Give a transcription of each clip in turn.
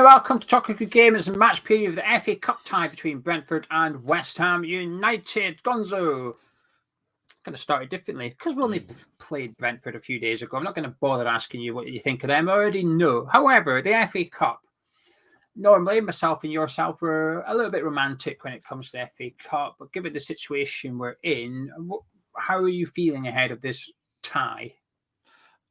welcome to Talking Good Gamers and match preview of the FA Cup tie between Brentford and West Ham United. Gonzo. Going to start it differently because we only played Brentford a few days ago. I'm not going to bother asking you what you think of them. I already know. However, the FA Cup, normally myself and yourself were a little bit romantic when it comes to the FA Cup, but given the situation we're in, how are you feeling ahead of this tie?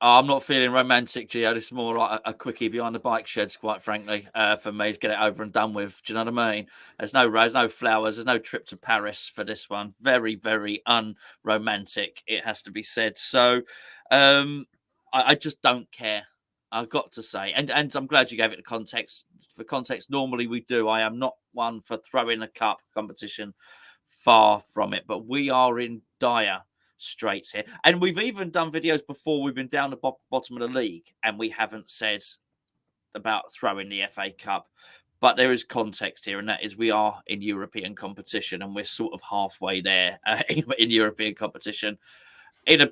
I'm not feeling romantic, Geo. This is more like a quickie behind the bike sheds, quite frankly, for me to get it over and done with. Do you know what I mean? There's no rose, no flowers, there's no trip to Paris for this one. Very, very unromantic, it has to be said. So I just don't care. I've got to say. And I'm glad you gave it the context. For context, normally we do. I am not one for throwing a cup competition. Far from it. But we are in dire straits here, and we've even done videos before. We've been down the bottom of the league and we haven't said about throwing the FA Cup, but there is context here, and that is we are in European competition and we're sort of halfway there in European competition in a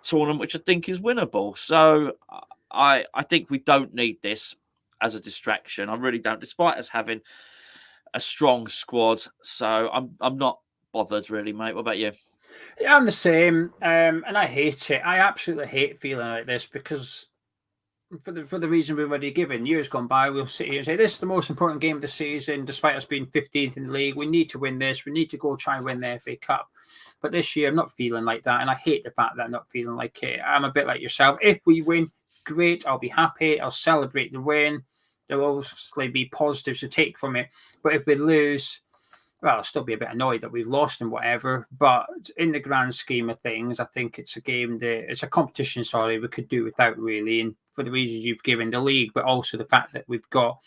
tournament which I think is winnable. So I think we don't need this as a distraction. I really don't, despite us having a strong squad. So I'm not bothered really, mate. What about you? Yeah, I'm the same, and I hate it. I absolutely hate feeling like this because, for the reason we've already given, years gone by, we'll sit here and say this is the most important game of the season. Despite us being 15th in the league, we need to win this. We need to go try and win the FA Cup. But this year, I'm not feeling like that, and I hate the fact that I'm not feeling like it. I'm a bit like yourself. If we win, great. I'll be happy. I'll celebrate the win. There'll obviously be positives to take from it. But if we lose, well, I'll still be a bit annoyed that we've lost and whatever. But in the grand scheme of things, I think it's a game that it's a competition, we could do without really. And for the reasons you've given the league, but also the fact that we've got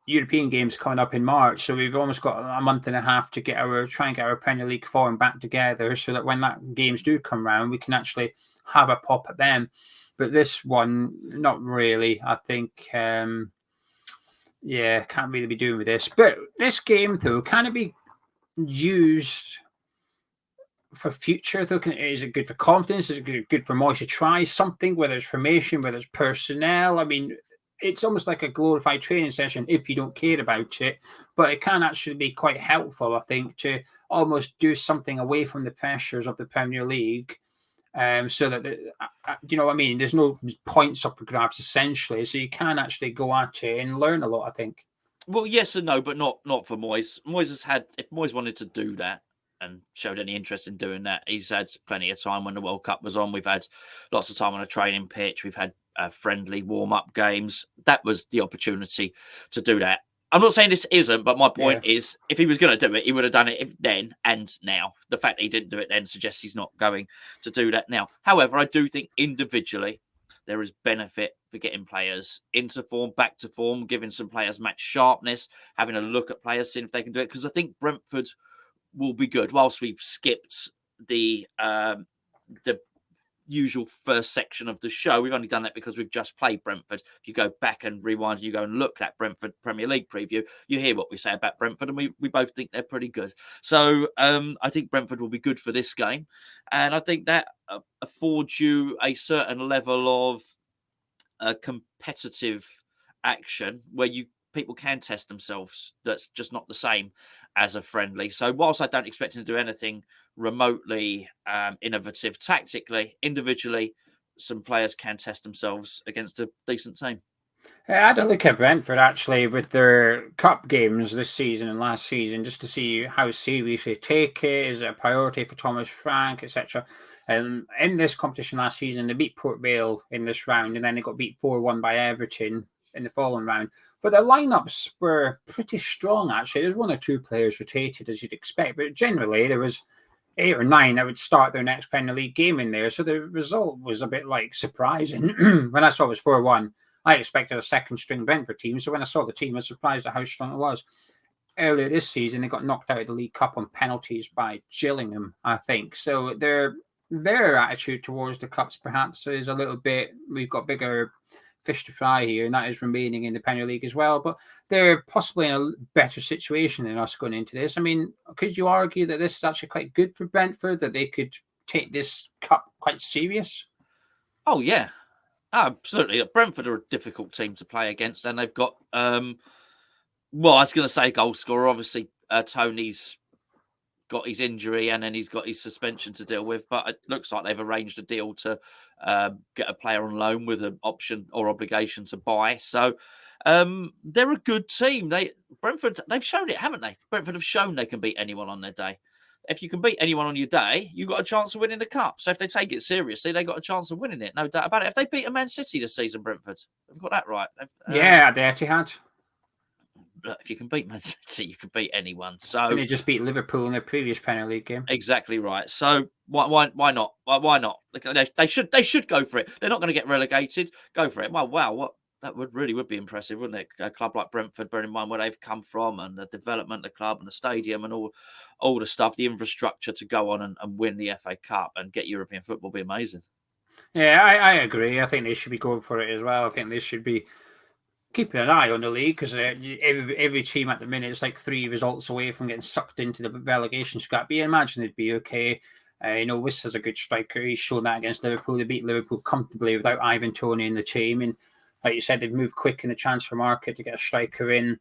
European games coming up in March. So we've almost got a month and a half to try and get our Premier League form back together so that when that games do come round, we can actually have a pop at them. But this one, not really. I think, can't really be doing with this. But this game, though, can it be used for future, though? Is it good for confidence? Is it good for Moyes to try something, whether it's formation, whether it's personnel? I mean, it's almost like a glorified training session if you don't care about it, but it can actually be quite helpful, I think, to almost do something away from the pressures of the Premier League. So that, do you know what I mean? There's no points up for grabs, essentially. So you can actually go at it and learn a lot, I think. Well, yes and no, but not for Moyes. Moyes has had, if Moyes wanted to do that and showed any interest in doing that, he's had plenty of time when the World Cup was on. We've had lots of time on a training pitch. We've had friendly warm-up games. That was the opportunity to do that. I'm not saying this isn't, but my point is, if he was going to do it, he would have done it then and now. The fact that he didn't do it then suggests he's not going to do that now. However, I do think individually there is benefit for getting players into form, back to form, giving some players match sharpness, having a look at players, seeing if they can do it. Because I think Brentford will be good. Whilst we've skipped the usual first section of the show, we've only done that because we've just played Brentford. If you go back and rewind, you go and look at Brentford Premier League preview, you hear what we say about Brentford, and we both think they're pretty good. So I think Brentford will be good for this game, and I think that affords you a certain level of competitive action where people can test themselves. That's just not the same as a friendly. So whilst I don't expect him to do anything remotely innovative tactically, individually, some players can test themselves against a decent team. I had a look at Brentford actually with their cup games this season and last season just to see how serious they take it. Is it a priority for Thomas Frank, etc.? And in this competition last season, they beat Port Vale in this round, and then they got beat 4-1 by Everton in the following round. But their lineups were pretty strong, actually. There's one or two players rotated, as you'd expect, but generally there was 8 or 9 that would start their next Premier League game in there. So the result was a bit surprising. When I saw it was 4-1, I expected a second-string Brentford team. So when I saw the team, I was surprised at how strong it was. Earlier this season, they got knocked out of the League Cup on penalties by Gillingham, I think. So their attitude towards the Cups perhaps is a little bit, we've got bigger fish to fry here, and that is remaining in the Premier League as well. But they're possibly in a better situation than us going into this. I mean, could you argue that this is actually quite good for Brentford, that they could take this cup quite serious? Oh, yeah. Absolutely. Brentford are a difficult team to play against, and they've got, well, I was going to say goal scorer. Obviously, Tony's got his injury and then he's got his suspension to deal with, but it looks like they've arranged a deal to get a player on loan with an option or obligation to buy. So they're a good team. Brentford, they've shown it, haven't they? Brentford have shown they can beat anyone on their day. If you can beat anyone on your day, you've got a chance of winning the cup. So if they take it seriously, they've got a chance of winning it, no doubt about it. If they beat a Man City this season, Brentford, they've got that right. Yeah, at the Etihad. If you can beat Man City, you can beat anyone. So and they just beat Liverpool in their previous Premier League game. Exactly right. So why not? Why not? They should go for it. They're not going to get relegated. Go for it. Well, wow, that would be impressive, wouldn't it? A club like Brentford, bearing in mind where they've come from and the development of the club and the stadium and all the stuff, the infrastructure to go on and win the FA Cup and get European football would be amazing. Yeah, I agree. I think they should be going for it as well. I think they should be keeping an eye on the league because every team at the minute is like 3 results away from getting sucked into the relegation scrap. But you imagine they'd be okay. Wissa's a good striker. He's shown that against Liverpool. They beat Liverpool comfortably without Ivan Toney in the team. And like you said, they've moved quick in the transfer market to get a striker in.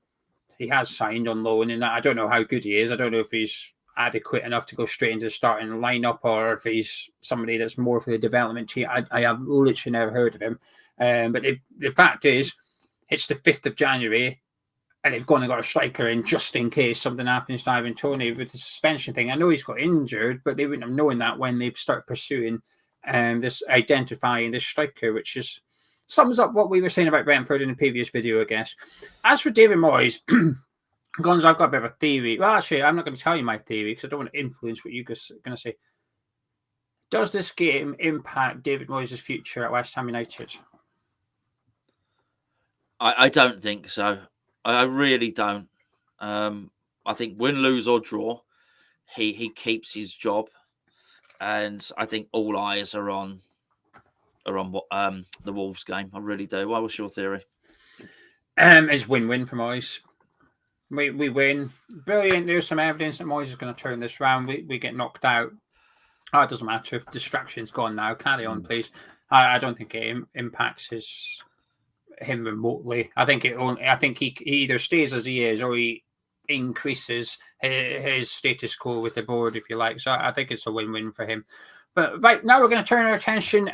He has signed on loan, and I don't know how good he is. I don't know if he's adequate enough to go straight into the starting lineup or if he's somebody that's more for the development team. I have literally never heard of him. But the fact is, it's the 5th of January and they've gone and got a striker in just in case something happens to Ivan Toney with the suspension thing. I know he's got injured, but they wouldn't have known that when they start pursuing identifying this striker, which is sums up what we were saying about Brentford in the previous video, I guess. As for David Moyes, Gonzo, I've got a bit of a theory. Well, actually, I'm not going to tell you my theory because I don't want to influence what you're going to say. Does this game impact David Moyes' future at West Ham United? I don't think so. I really don't. I think win, lose or draw, he keeps his job, and I think all eyes are on what the Wolves game. I really do. What was your theory? It's win-win for Moyes. We win. Brilliant. There's some evidence that Moyes is going to turn this round. We get knocked out. Oh, it doesn't matter. If distraction's gone now. Carry on, please. I don't think it impacts him remotely. I think he either stays as he is or he increases his status quo with the board, if you like. So I think it's a win-win for him. But right now we're going to turn our attention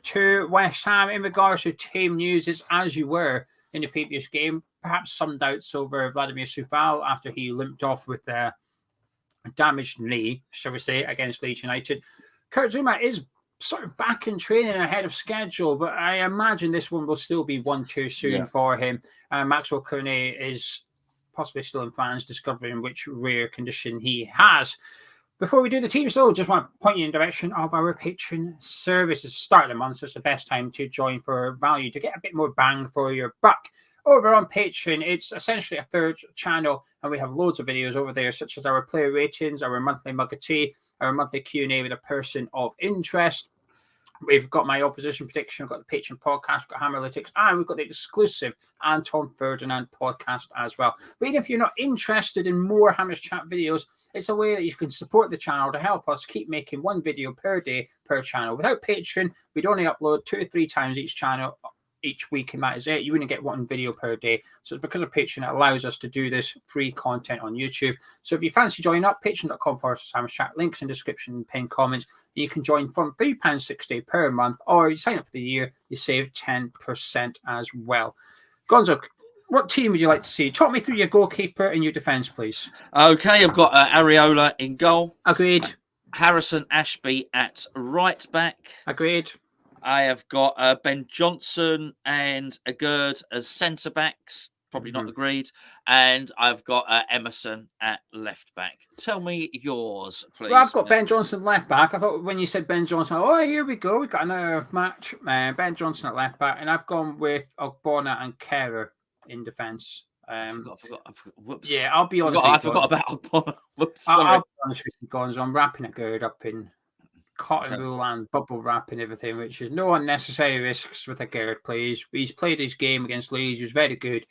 to West Ham in regards to team news. It's as you were in the previous game. Perhaps some doubts over Vladimir Soufal after he limped off with a damaged knee, shall we say, against Leeds United. Kurt Zouma is sort of back in training ahead of schedule, but I imagine this one will still be one too soon for him. Maxwell Cornet is possibly still in fans discovering which rare condition he has. Before we do the teams, though, just want to point you in the direction of our Patreon service. It's the start of the month, so it's the best time to join for value to get a bit more bang for your buck. Over on Patreon, it's essentially a third channel, and we have loads of videos over there, such as our player ratings, our monthly mug of tea, our monthly Q&A with a person of interest. We've got my opposition prediction, we've got the Patreon podcast, we've got Hammerlytics, and we've got the exclusive Anton Ferdinand podcast as well. But even if you're not interested in more Hammers Chat videos, it's a way that you can support the channel to help us keep making one video per day per channel. Without Patreon, we'd only upload 2 or 3 times each week, and that is it. You wouldn't get one video per day. So it's because of Patreon that allows us to do this free content on YouTube. So if you fancy joining up, patreon.com/HammersChat, links in description and pinned comments. You can join from £3.60 per month, or you sign up for the year, you save 10% as well. Gonzo, what team would you like to see? Talk me through your goalkeeper and your defence, please. Okay, I've got Areola in goal. Agreed. Harrison Ashby at right back. Agreed. I have got Ben Johnson and Agurd as centre backs. Probably not agreed. And I've got Emerson at left back. Tell me yours, please. Well, I've got Ben Johnson left back. I thought when you said Ben Johnson, oh, here we go. We've got another match. Ben Johnson at left back. And I've gone with Ogbonna and Kerr in defence. I forgot. Whoops. Yeah, I'll be honest. I forgot about Ogbonna. Whoops. I'll be honest with you, Gonzo. I'm wrapping Agurd up in cotton wool and bubble wrap and everything, which is no unnecessary risks with Agurd, please. He's played his game against Leeds. He was very good.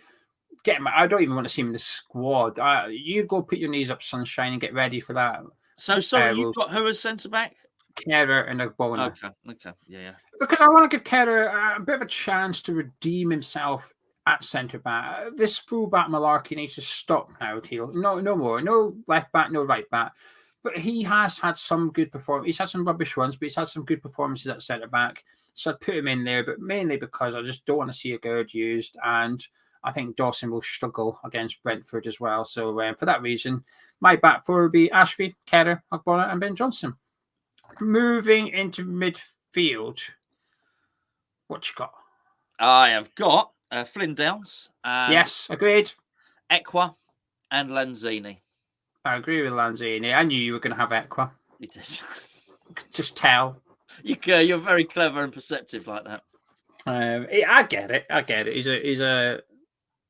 Get him. I don't even want to see him in the squad. You go put your knees up, sunshine, and get ready for that. So sorry, you've got who as centre back? Kehrer and Ogbonna. Okay, yeah. Because I want to give Kehrer a bit of a chance to redeem himself at centre back. This full-back malarkey needs to stop now, Teal. No more. No left back, no right back. But he has had some good performances. He's had some rubbish ones, but he's had some good performances at centre back. So I put him in there, but mainly because I just don't want to see a Gerd used. And I think Dawson will struggle against Brentford as well. So for that reason, my back four will be Ashby, Kehrer, Ogbonna, and Ben Johnson. Moving into midfield. What you got? I have got Flynn Downs. Yes, agreed. Ekwa and Lanzini. I agree with Lanzini. I knew you were going to have Ekwa. You did. Just tell. You're very clever and perceptive like that. I get it.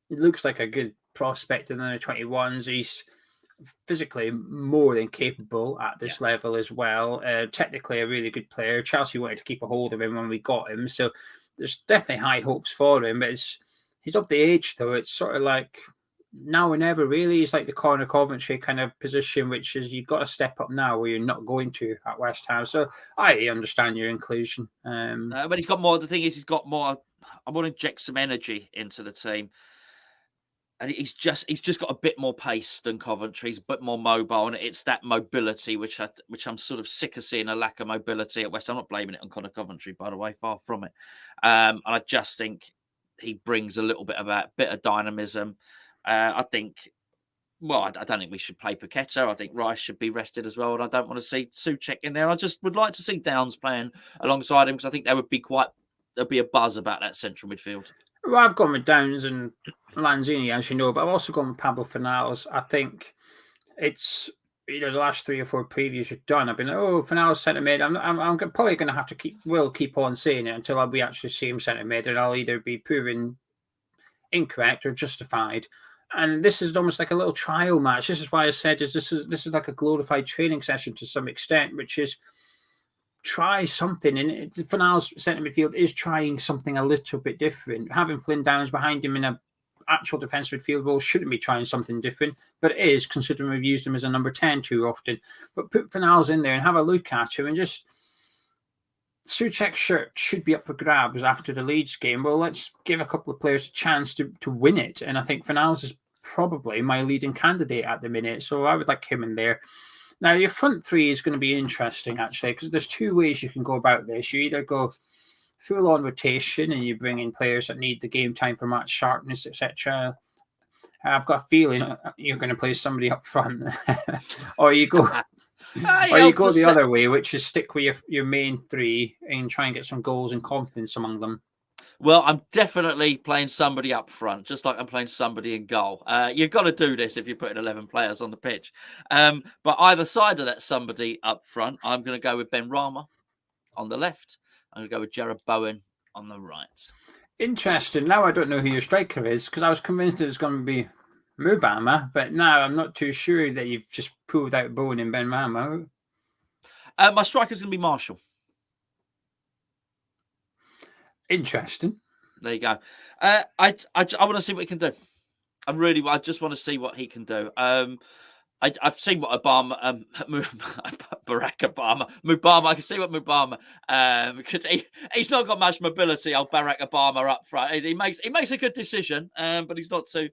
He looks like a good prospect in the 21s. He's physically more than capable at this level as well. Technically a really good player. Chelsea wanted to keep a hold of him when we got him, so there's definitely high hopes for him. But he's up the age though. It's sort of like now or never, really. It's like the Corner Coventry kind of position, which is you've got to step up now where you're not going to at West Ham. So I understand your inclusion. But he's got more. The thing is, he's got more. I want to inject some energy into the team. And he's just got a bit more pace than Coventry. He's a bit more mobile, and it's that mobility which I'm sort of sick of seeing, a lack of mobility at West. I'm not blaming it on Connor Coventry, by the way, far from it. And I just think he brings a little bit of dynamism. I think. Well, I don't think we should play Paqueta. I think Rice should be rested as well, and I don't want to see Souček in there. I just would like to see Downs playing alongside him because I think there'd be a buzz about that central midfield. Well, I've gone with Downs and Lanzini, as you know, but I've also gone with Pablo Fornals. I think it's the last 3 or 4 previews you've done. I've been Fornals centre mid. I'm probably going to have to keep on saying it until we actually see him centre mid, and I'll either be proven incorrect or justified. And this is almost like a little trial match. This is why I said this is like a glorified training session to some extent, which is try something. And Fornals centre midfield is trying something a little bit different. Having Flynn Downs behind him in an actual defensive midfield role shouldn't be trying something different, but it is, considering we've used him as a number 10 too often. But put Fornals in there and have a look at him and just... Souček's shirt should be up for grabs after the Leeds game. Well, let's give a couple of players a chance to win it. And I think Fornals is probably my leading candidate at the minute. So I would like him in there. Now, your front three is going to be interesting, actually, because there's 2 ways you can go about this. You either go full-on rotation and you bring in players that need the game time for match sharpness, etc. I've got a feeling you're going to play somebody up front. Or you go... Or you go the other way, which is stick with your main 3 and try and get some goals and confidence among them. Well, I'm definitely playing somebody up front, just like I'm playing somebody in goal. You've got to do this if you're putting 11 players on the pitch. But either side of that somebody up front, I'm going to go with Ben Rama on the left. I'm going to go with Jared Bowen on the right. Interesting. Now I don't know who your striker is because I was convinced it was going to be Mubama, but now I'm not too sure that you've just pulled out Bowen and Ben Rama. My striker's going to be Marshall. Interesting. There you go. I want to see what he can do. I just want to see what he can do. I've seen what Barack Obama, Mubama. I can see what Mubama because he's not got much mobility. Old Barack Obama up front. He makes a good decision, but he's not too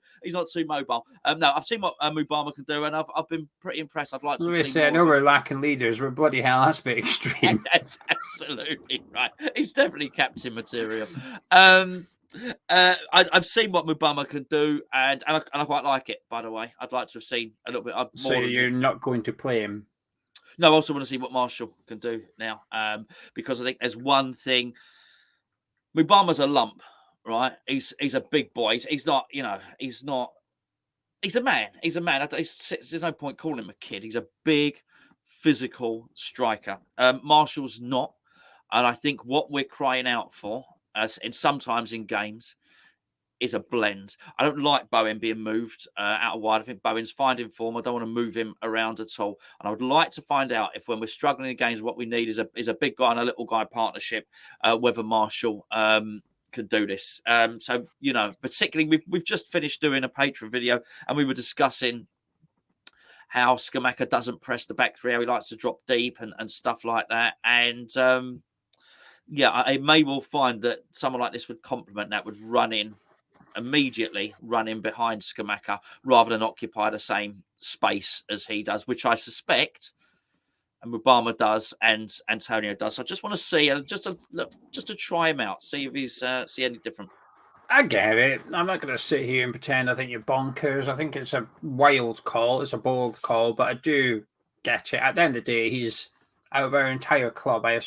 mobile. No, I've seen what Mubama can do, and I've been pretty impressed. I'd like to see. I know we're lacking leaders. We're bloody hell. That's a bit extreme. That's absolutely right. He's definitely captain material. I've seen what Mubama can do, and I quite like it. By the way, I'd like to have seen a little bit more. So you're not going to play him? No, I also want to see what Marshall can do now, because I think there's one thing. Mubama's a lump, right? He's a big boy. He's not, he's not. He's a man. He's a man. There's no point calling him a kid. He's a big, physical striker. Marshall's not, and I think what we're crying out for, sometimes in games, is a blend. I don't like Bowen being moved out wide. I think Bowen's finding form. I don't want to move him around at all. And I would like to find out if, when we're struggling in games, what we need is a big guy and a little guy partnership, whether Marshall can do this. So, particularly we've just finished doing a Patreon video and we were discussing how Skamaka doesn't press the back three, how he likes to drop deep and stuff like that. And I may well find that someone like this would complement that, would immediately run in behind Skamaka rather than occupy the same space as he does, which I suspect and Mubama does and Antonio does. So I just want to see, just to try him out, see if he's see any different. I get it. I'm not going to sit here and pretend I think you're bonkers. I think it's a wild call. It's a bold call, but I do get it. At the end of the day, he's out of our entire club. I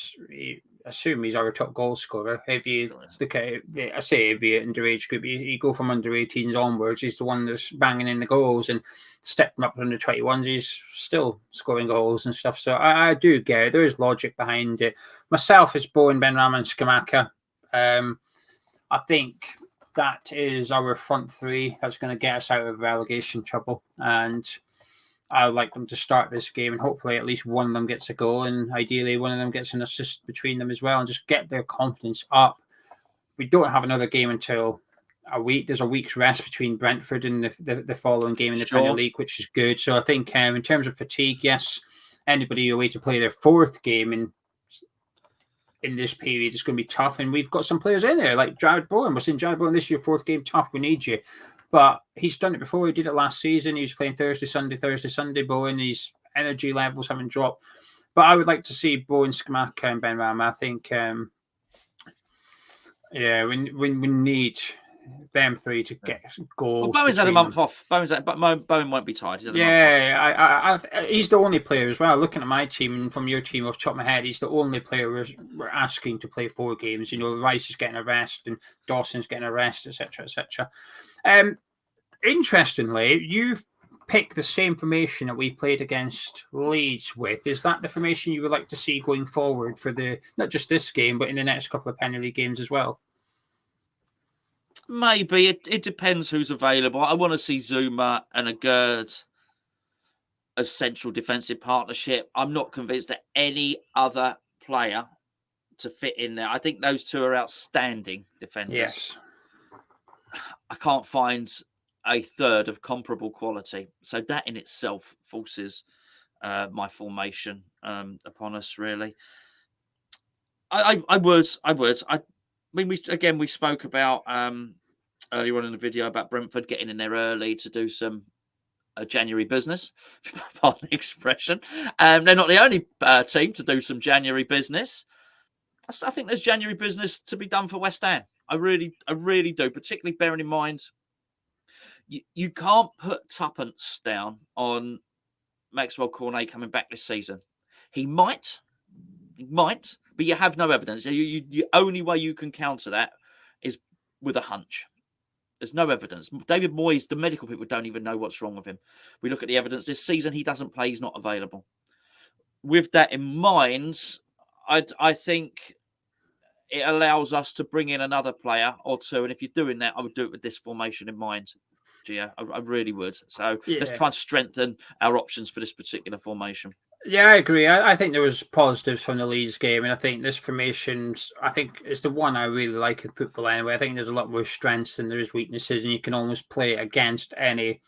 assume he's our top goal scorer. If you look at it, I say if you're underage group, you go from under 18s onwards, he's the one that's banging in the goals, and stepping up to under 21s, he's still scoring goals and stuff. So I do get it. There is logic behind it. Myself is Bowen, Benrahma and Skamaka. I think that is our front three that's going to get us out of relegation trouble. And I would like them to start this game, and hopefully at least one of them gets a goal, and ideally one of them gets an assist between them as well, and just get their confidence up. We don't have another game until a week. There's a week's rest between Brentford and the following game in the Premier League, which is good. So I think in terms of fatigue, yes, anybody away to play their fourth game in this period is going to be tough, and we've got some players in there like Jared Bowen. We're saying, Jared Bowen, this is your fourth game, tough, we need you. But he's done it before. He did it last season. He was playing Thursday, Sunday. Bowen, his energy levels haven't dropped. But I would like to see Bowen, Skamaka and Benrahma. I think we need them three to get goals. Well, Bowen's had a month off. Bowen won't be tired. He's the only player as well. Looking at my team and from your team off the top of my head, he's the only player we're asking to play 4 games. You know, Rice is getting a rest and Dawson's getting a rest, etc., etc. Interestingly, you've picked the same formation that we played against Leeds with. Is that the formation you would like to see going forward for not just this game, but in the next couple of Premier League games as well? Maybe. It depends who's available. I want to see Zuma and Agurd as central defensive partnership. I'm not convinced that any other player to fit in there. I think those two are outstanding defenders. Yes. I can't find a third of comparable quality. So that in itself forces my formation upon us, really. I would. I mean, we spoke about earlier on in the video about Brentford getting in there early to do some January business, pardon the expression. They're not the only team to do some January business. I think there's January business to be done for West Ham. I really do, particularly bearing in mind you can't put tuppence down on Maxwell Cornet coming back this season. He might, but you have no evidence. The only way you can counter that is with a hunch. There's no evidence. David Moyes, the medical people don't even know what's wrong with him. We look at the evidence. This season, he doesn't play. He's not available. With that in mind, I think it allows us to bring in another player or two. And if you're doing that, I would do it with this formation in mind. Geo, I really would. So let's try and strengthen our options for this particular formation. Yeah, I agree. I think there was positives from the Leeds game, and I think this formation, I think, is the one I really like in football anyway. I think there's a lot more strengths than there is weaknesses, and you can almost play against any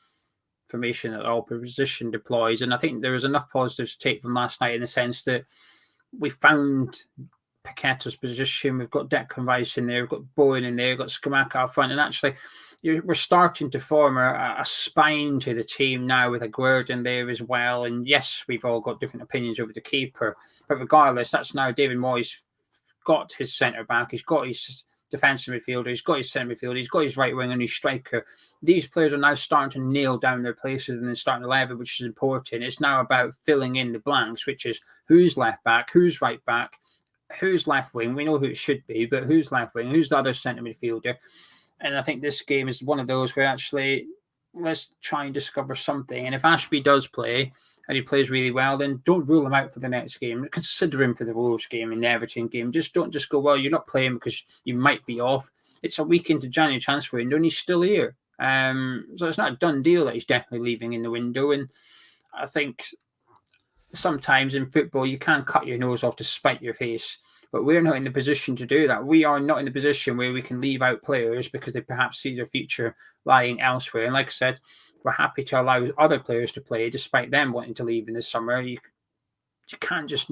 formation that all position deploys. And I think there was enough positives to take from last night in the sense that we found Paqueta's position. We've got Declan Rice in there, we've got Bowen in there, we've got Skamaka up front, and actually we're starting to form a spine to the team now with Aguerd in there as well. And yes, we've all got different opinions over the keeper, but regardless, that's now David Moyes got his centre back, he's got his defensive midfielder, he's got his centre midfielder, he's got his right wing and his striker. These players are now starting to nail down their places and then starting to level, which is important. It's now about filling in the blanks, which is who's left back, who's right back, who's left wing. We know who it should be, but who's left wing, who's the other centre midfielder. And I think this game is one of those where actually let's try and discover something. And if Ashby does play and he plays really well, then don't rule him out for the next game. Consider him for the Wolves game and the Everton game. Don't just go, well, you're not playing because you might be off. It's a week into January transfer window and he's still here. So it's not a done deal that he's definitely leaving in the window. And I think sometimes in football, you can't cut your nose off to spite your face. But we're not in the position to do that. We are not in the position where we can leave out players because they perhaps see their future lying elsewhere. And like I said, we're happy to allow other players to play, despite them wanting to leave in the summer. You can't just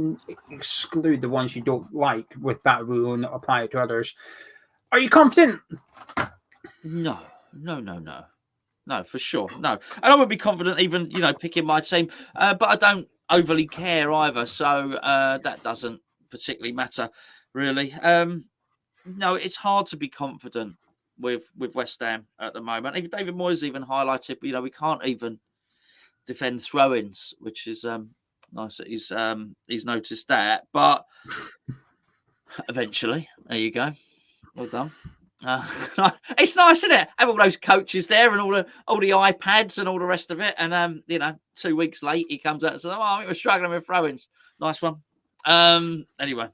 exclude the ones you don't like with that rule and not apply it to others. Are you confident? No, for sure. No. And I would be confident even, picking my team, but I don't overly care either. So that doesn't particularly matter, really. No, it's hard to be confident with West Ham at the moment. Even David Moyes even highlighted, we can't even defend throw-ins, which is nice that he's noticed that. But eventually, there you go. Well done. It's nice, isn't it? Have all those coaches there and all the iPads and all the rest of it. And 2 weeks late, he comes out and says, I think we're struggling with throw-ins. Nice one. Anyway.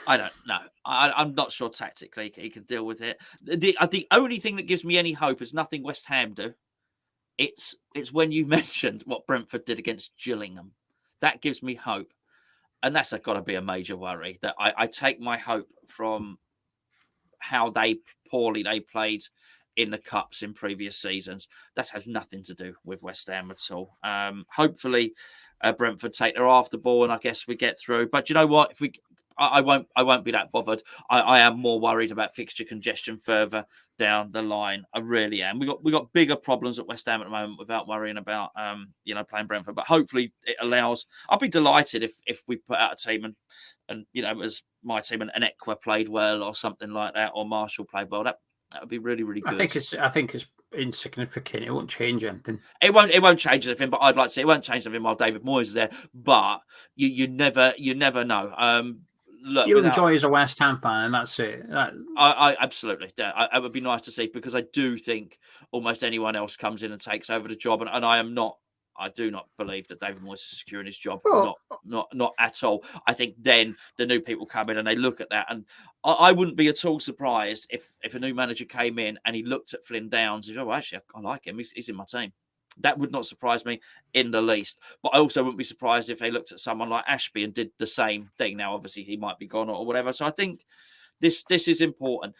I don't know. I'm not sure tactically he can deal with it. The only thing that gives me any hope is nothing West Ham do. It's when you mentioned what Brentford did against Gillingham. That gives me hope. And that's got to be a major worry. That I take my hope from how poorly they played in the Cups in previous seasons. That has nothing to do with West Ham at all. Hopefully, Brentford take their after ball and I guess we get through. But you know what? I won't be that bothered. I am more worried about fixture congestion further down the line. I really am. We got bigger problems at West Ham at the moment without worrying about playing Brentford. But hopefully it allows. I'll be delighted if we put out a team and as my team and Ekwa played well or something like that, or Marshall played well. That would be really, really good. I think it's insignificant. It won't change anything. It won't change anything. But I'd like to say it won't change anything while David Moyes is there. But you never know. Look, you'll enjoy as a West Ham fan, and that's it. I absolutely. Yeah, it would be nice to see, because I do think almost anyone else comes in and takes over the job, and I do not believe that David Moyes is securing his job. Well, not at all. I think then the new people come in and they look at that, and I wouldn't be at all surprised if a new manager came in and he looked at Flynn Downs and said, "Oh, actually, I like him. He's in my team." That would not surprise me in the least. But I also wouldn't be surprised if they looked at someone like Ashby and did the same thing. Now, obviously, he might be gone or whatever. So I think this is important.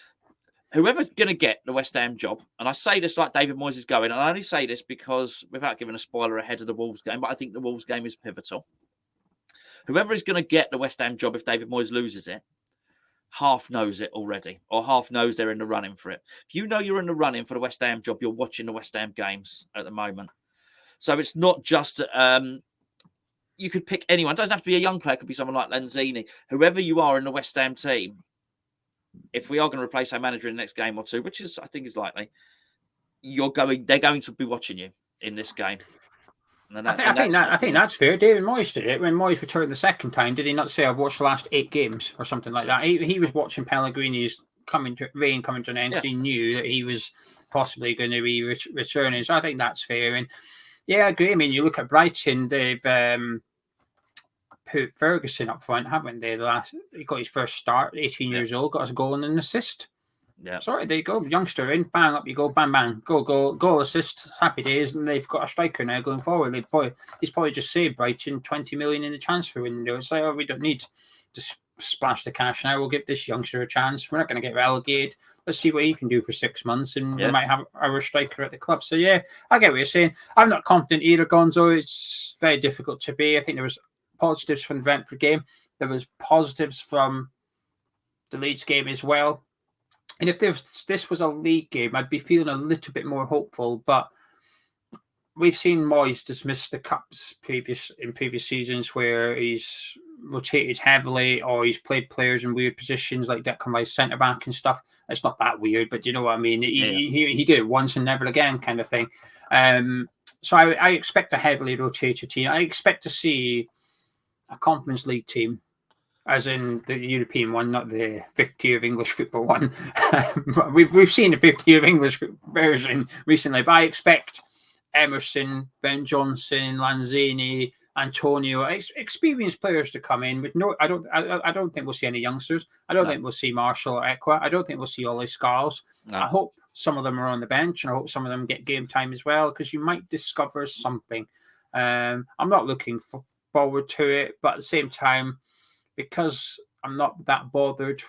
Whoever's going to get the West Ham job, and I say this like David Moyes is going, and I only say this because, without giving a spoiler ahead of the Wolves game, but I think the Wolves game is pivotal. Whoever is going to get the West Ham job, if David Moyes loses it, half knows it already, or half knows they're in the running for it. If you know you're in the running for the West Ham job, you're watching the West Ham games at the moment. So it's not just you could pick anyone. It doesn't have to be a young player. It could be someone like Lanzini. Whoever you are in the West Ham team, if we are going to replace our manager in the next game or two, which is I think is likely, they're going to be watching you in this game. I think that's fair. David Moyes did it when Moyes returned the second time. Did he not say, "I've watched the last 8 games" or something like that? He was watching Pellegrini's reign coming to an end. Yeah. He knew that he was possibly going to be returning. So I think that's fair. And yeah, I agree. I mean, you look at Brighton; they've put Ferguson up front, haven't they? He got his first start, 18 years old, got us a goal and an assist. Yeah. Sorry, there you go. Youngster in, bang, up you go, bang, bang, goal, assist, happy days, and they've got a striker now going forward. He's probably just saved Brighton 20 million in the transfer window. It's like, we don't need to splash the cash now. We'll give this youngster a chance. We're not going to get relegated. Let's see what he can do for 6 months, and we might have our striker at the club. So yeah, I get what you're saying. I'm not confident either, Gonzo. It's very difficult to be. I think there was positives from the Brentford game. There was positives from the Leeds game as well. And if this was a league game, I'd be feeling a little bit more hopeful. But we've seen Moyes dismiss the Cups in previous seasons where he's rotated heavily or he's played players in weird positions like Declan Rice centre-back and stuff. It's not that weird, but you know what I mean? He did it once and never again kind of thing. So I expect a heavily rotated team. I expect to see a Conference League team, as in the European one, not the 5th tier of English football one. we've seen the 5th tier of English version recently, but I expect Emerson, Ben Johnson, Lanzini, Antonio, experienced players to come in. With I don't think we'll see any youngsters. I don't think we'll see Marshall or Ekwa. I don't think we'll see Ollie Scarles. No. I hope some of them are on the bench, and I hope some of them get game time as well, because you might discover something. I'm not looking forward to it, but at the same time, because I'm not that bothered,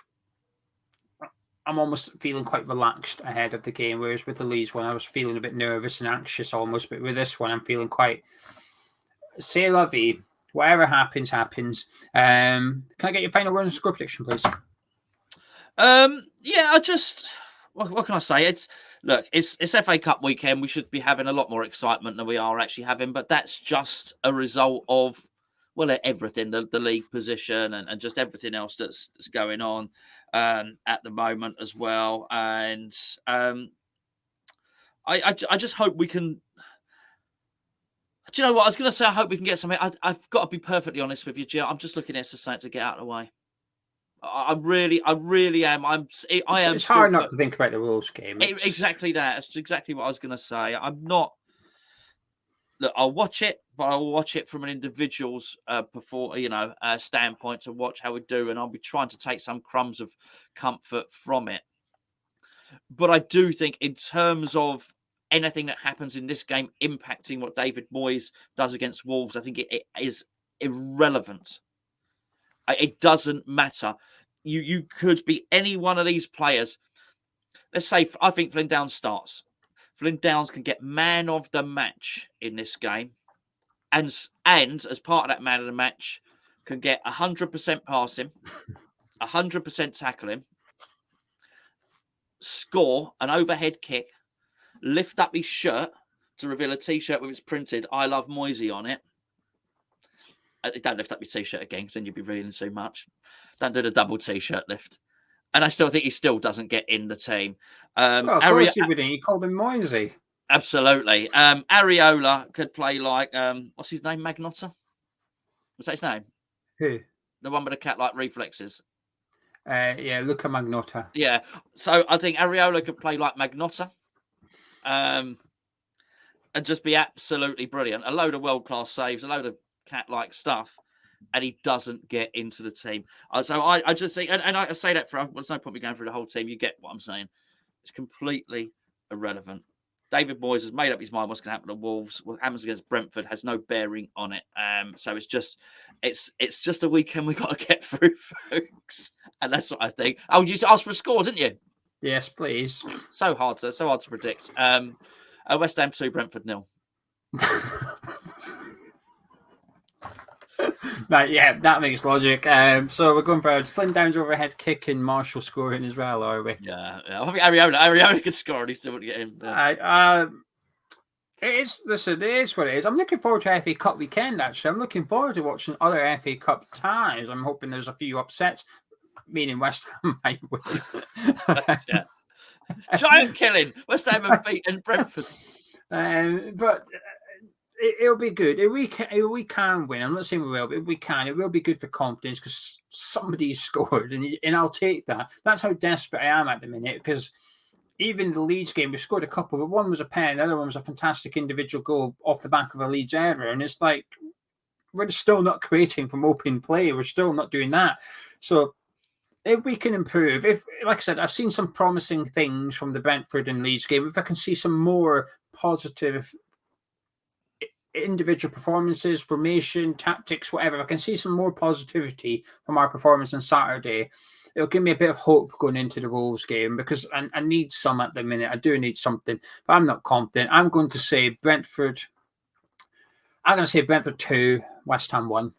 I'm almost feeling quite relaxed ahead of the game, whereas with the Leeds one, I was feeling a bit nervous and anxious almost. But with this one, I'm feeling quite c'est la vie. Whatever happens, happens. Can I get your final run score prediction, please? Yeah, I just what can I say? It's FA Cup weekend. We should be having a lot more excitement than we are actually having, but that's just a result of everything, the league position and just everything else that's going on at the moment as well. And I just hope we can. Do you know what I was going to say? I hope we can get something. I've got to be perfectly honest with you, Gio. I'm just looking at something to get out of the way. I really am. It's hard not to think about the Wolves game. Exactly that. That's exactly what I was going to say. I'm not. Look, I'll watch it, but I'll watch it from an individual's standpoint to watch how we do, and I'll be trying to take some crumbs of comfort from it. But I do think, in terms of anything that happens in this game impacting what David Moyes does against Wolves, I think it is irrelevant. It doesn't matter. You could be any one of these players. Let's say I think Flynn Downs starts. Flynn Downs can get man of the match in this game. And as part of that man of the match, can get 100% passing, 100% tackling, score an overhead kick, lift up his shirt to reveal a T-shirt with its printed "I love Moisey" on it. Don't lift up your T-shirt again, because then you'd be revealing too much. Don't do the double T-shirt lift. And I still think he still doesn't get in the team. Of course he wouldn't. You called him Moisey. Absolutely. Areola could play like, what's his name, Magnotta? What's that his name? Who? The one with the cat-like reflexes. Luca Magnotta. Yeah. So I think Areola could play like Magnotta. And just be absolutely brilliant. A load of world-class saves, a load of cat-like stuff. And he doesn't get into the team. So I just think, and I say that there's no point me going through the whole team. You get what I'm saying. It's completely irrelevant. David Moyes has made up his mind what's going to happen to Wolves. What happens against Brentford has no bearing on it. So it's just a weekend we got to get through, folks. And that's what I think. Oh, you asked for a score, didn't you? Yes, please. So hard to predict. West Ham 2, Brentford 0. Right, yeah, that makes logic. So we're going for Flynn Downs overhead kick and Marshall scoring as well, are we? Yeah. I think Areola could score and he still wouldn't get him. Yeah. It is what it is. I'm looking forward to FA Cup weekend, actually. I'm looking forward to watching other FA Cup ties. I'm hoping there's a few upsets, meaning West Ham might win. Yeah. Giant killing. West Ham have beaten Brentford. But it'll be good. If we can win, I'm not saying we will, but if we can, it will be good for confidence because somebody's scored, and I'll take that. That's how desperate I am at the minute, because even the Leeds game, we scored a couple, but one was a pen, the other one was a fantastic individual goal off the back of a Leeds error, and it's like we're still not creating from open play. We're still not doing that. So if we can improve, like I said, I've seen some promising things from the Brentford and Leeds game. If I can see some more positive individual performances, formation, tactics, whatever, I can see some more positivity from our performance on Saturday. It'll give me a bit of hope going into the Wolves game, because I need some at the minute. I do need something, but I'm not confident. I'm going to say Brentford. I'm going to say Brentford 2, West Ham 1.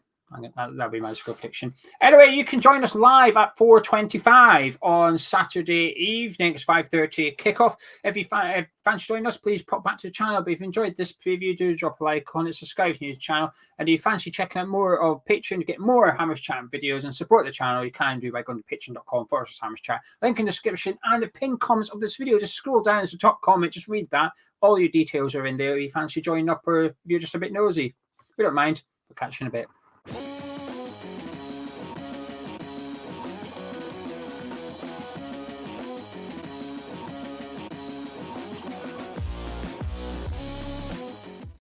That'll be my score prediction. Anyway, you can join us live at 4:25 on Saturday evening. It's 5:30 kickoff. If you fancy joining us, please pop back to the channel. But if you enjoyed this preview, do drop a like on it, subscribe to the channel. And if you fancy checking out more of Patreon to get more Hammers Chat videos and support the channel, you can do by going to patreon.com/Hammers Chat. Link in the description and the pinned comments of this video. Just scroll down to the top comment, just read that. All your details are in there. If you fancy joining up, or if you're just a bit nosy, we don't mind. We'll catch you in a bit.